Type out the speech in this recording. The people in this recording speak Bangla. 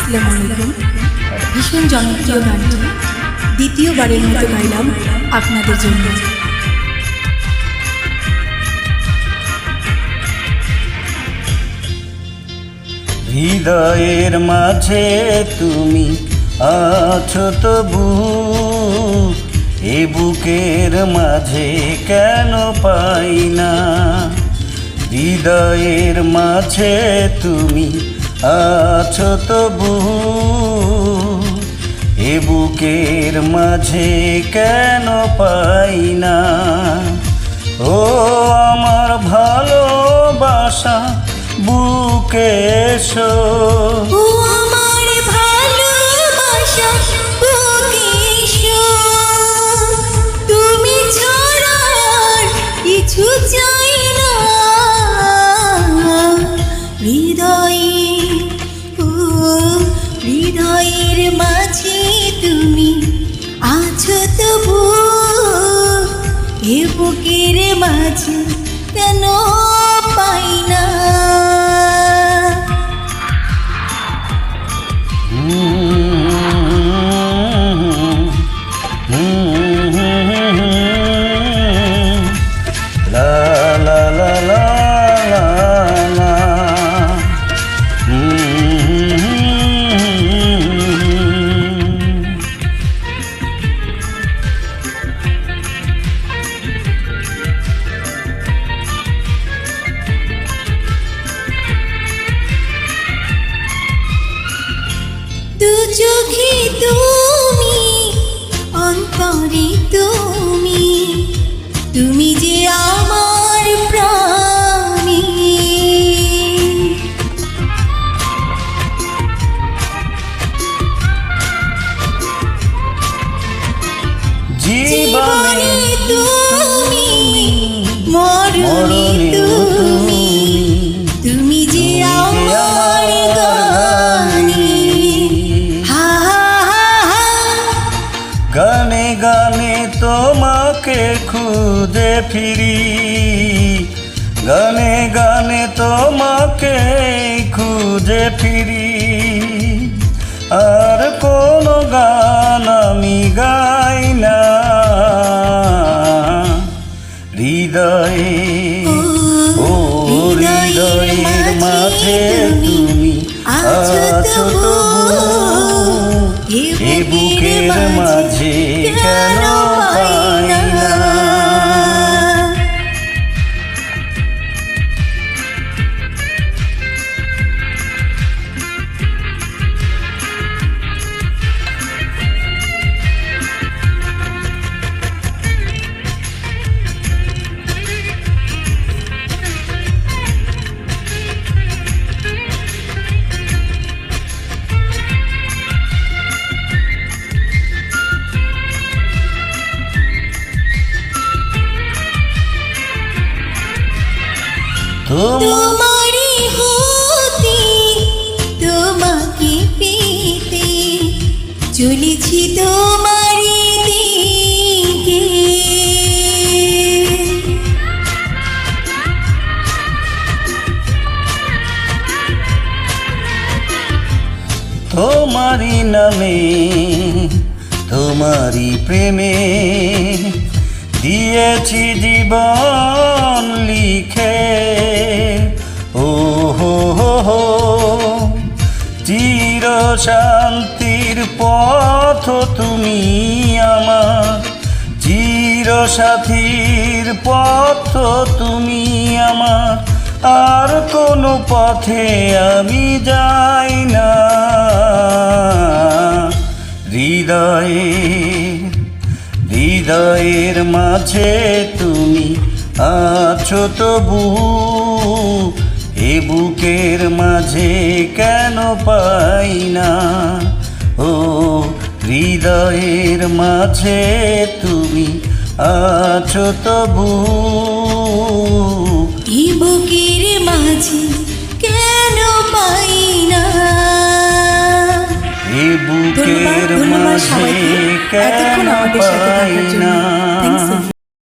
আসসালামু আলাইকুম। ভীষণ জনপ্রিয় গানটি দ্বিতীয়বারের মতো গাইলাম আপনাদের জন্য। হৃদয়ের মাঝে তুমি আছো তবু, এ বুকের মাঝে কেন পাই না। হৃদয়ের মাঝে তুমি আছো তবু, এ বুকের মাঝে কেন পাই না। ও আমার ভালোবাসা বুকে এসো, ও আমার ভালোবাসা বুকে এসো, তুমি ছাড়া আর কিছু চাই না। হৃদয়ের মাঝে তুমি আছো তবু, এ বুকের মাঝে কেন পাই না। লা লা লা লা লা লা। দু চোখে তুমি, অন্তরে তুমি, তুমি যে আমার প্রাণী। জীবনে তুমি, মরণে তুমি, তুমি যে আমার গানে। গানে গানে তোমাকে খুঁজে ফিরি, গানে গানে তোমাকে খুঁজে ফিরি। আর কোনো গান আমি গাই না। হৃদয়ে ও হৃদয়ের মাঝে তুমি আছো তবু, এ বুকের মাঝে কেন পাই না। তোমারই হতে, তোমাকে পেতে চলেছি তোমারই দিকে। তোমারই নামে তোমারই প্রেমে দিয়েছি জীবন লিখে। ও হো হো হো, চির শান্তির পথ তুমি আমার, চির সাথীর পথ তুমি আমার। আর কোনো পথে আমি যাই না। হৃদয়ের মাঝে তুমি আছো তবু, এ বুকের মাঝে কেন পাই না। ও হৃদয়ের মাঝে তুমি আছো তবু, এ বুকের মাঝে কেন পাই না। এ বুকের মাঝে কেন পাই না।